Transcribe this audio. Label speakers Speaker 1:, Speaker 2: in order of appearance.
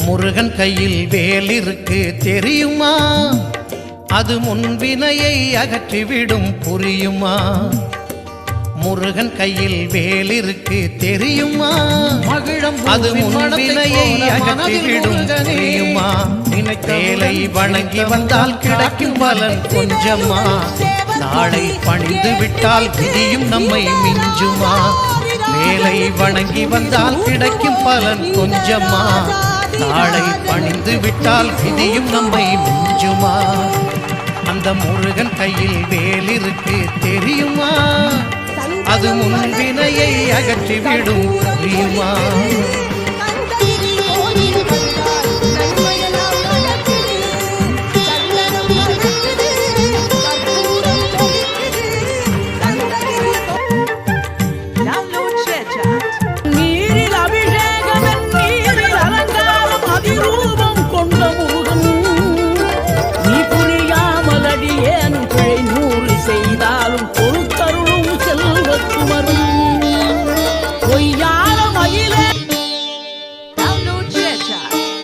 Speaker 1: முருகன் கையில் வேல் இருக்கு தெரியுமா? அது முன்வினையை அகற்றிவிடும் புரியுமா? முருகன் கையில் வேல் இருக்கு தெரியுமா? அது முன்வினையை அகற்றிவிடும் புரியுமா? வேலை வணங்கி வந்தால் கிடைக்கும் பலன் கொஞ்சமா? நாளை பணிந்து விட்டால் விதியும் நம்மை மிஞ்சுமா? வேலை வணங்கி வந்தால் கிடைக்கும் பலன் கொஞ்சமா? நாளை பணிந்து விட்டால் விதியும் நம்மை மிஞ்சுமா? அந்த முருகன் கையில் வேல் இருக்கு தெரியுமா? அது முன்வினையை அகற்றிவிடும் புரியுமா?